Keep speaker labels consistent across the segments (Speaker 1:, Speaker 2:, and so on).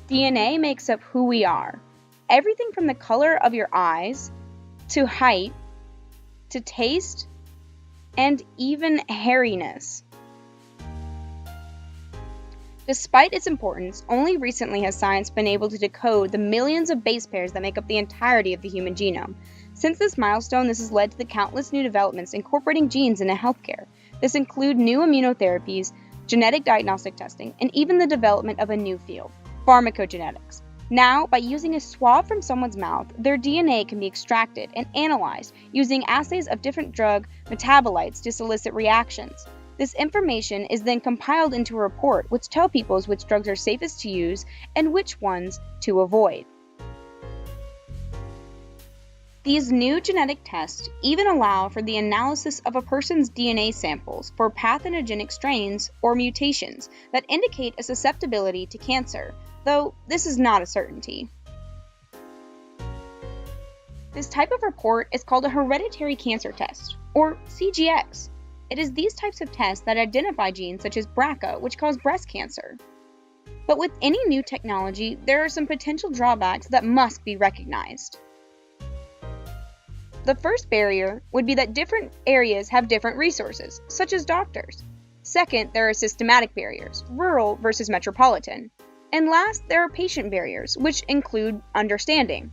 Speaker 1: DNA makes up who we are. Everything from the color of your eyes, to height, to taste, and even hairiness. Despite its importance, only recently has science been able to decode the millions of base pairs that make up the entirety of the human genome. Since this milestone, this has led to the countless new developments incorporating genes into healthcare. This include new immunotherapies, genetic diagnostic testing, and even the development of a new field, pharmacogenetics. Now, by using a swab from someone's mouth, their DNA can be extracted and analyzed using assays of different drug metabolites to solicit reactions. This information is then compiled into a report which tells people which drugs are safest to use and which ones to avoid. These new genetic tests even allow for the analysis of a person's DNA samples for pathogenic strains or mutations that indicate a susceptibility to cancer, though this is not a certainty. This type of report is called a hereditary cancer test, or CGX. It is these types of tests that identify genes such as BRCA, which cause breast cancer. But with any new technology, there are some potential drawbacks that must be recognized. The first barrier would be that different areas have different resources, such as doctors. Second, there are systematic barriers, rural versus metropolitan. And last, there are patient barriers, which include understanding.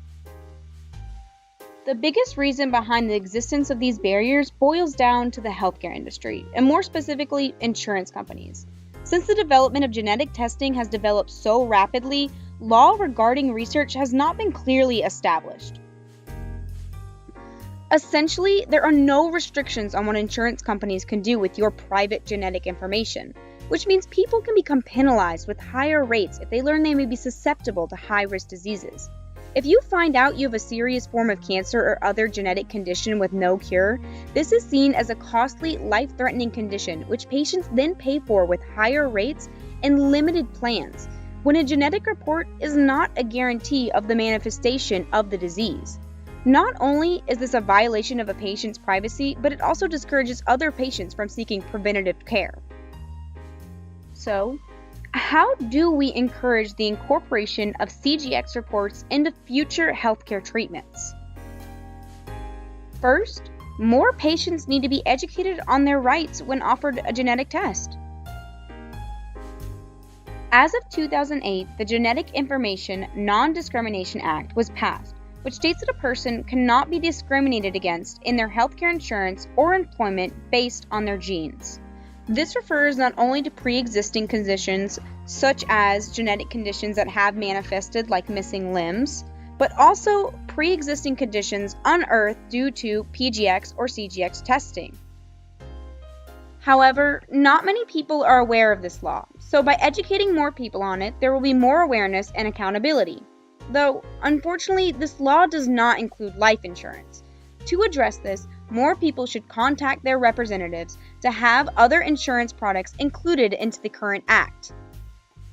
Speaker 1: The biggest reason behind the existence of these barriers boils down to the healthcare industry, and more specifically, insurance companies. Since the development of genetic testing has developed so rapidly, law regarding research has not been clearly established. Essentially, there are no restrictions on what insurance companies can do with your private genetic information, which means people can become penalized with higher rates if they learn they may be susceptible to high-risk diseases. If you find out you have a serious form of cancer or other genetic condition with no cure, this is seen as a costly, life-threatening condition, which patients then pay for with higher rates and limited plans, when a genetic report is not a guarantee of the manifestation of the disease. Not only is this a violation of a patient's privacy, but it also discourages other patients from seeking preventative care. So, how do we encourage the incorporation of CGX reports into future healthcare treatments? First, more patients need to be educated on their rights when offered a genetic test. As of 2008, the Genetic Information Non-Discrimination Act was passed, which states that a person cannot be discriminated against in their healthcare insurance or employment based on their genes. This refers not only to pre-existing conditions such as genetic conditions that have manifested like missing limbs, but also pre-existing conditions unearthed due to PGX or CGX testing. However, not many people are aware of this law, so by educating more people on it, there will be more awareness and accountability. Though, unfortunately, this law does not include life insurance. To address this, more people should contact their representatives to have other insurance products included into the current act.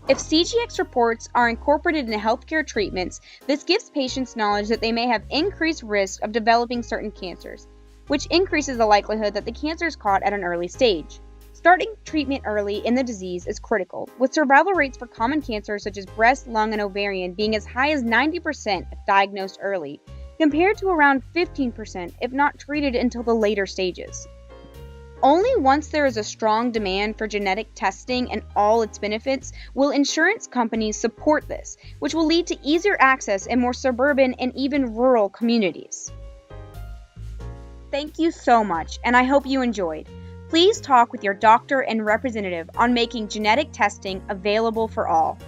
Speaker 1: If CGX reports are incorporated into healthcare treatments, this gives patients knowledge that they may have increased risk of developing certain cancers, which increases the likelihood that the cancer is caught at an early stage. Starting treatment early in the disease is critical, with survival rates for common cancers such as breast, lung, and ovarian being as high as 90% if diagnosed early, compared to around 15% if not treated until the later stages. Only once there is a strong demand for genetic testing and all its benefits will insurance companies support this, which will lead to easier access in more suburban and even rural communities. Thank you so much, and I hope you enjoyed. Please talk with your doctor and representative on making genetic testing available for all.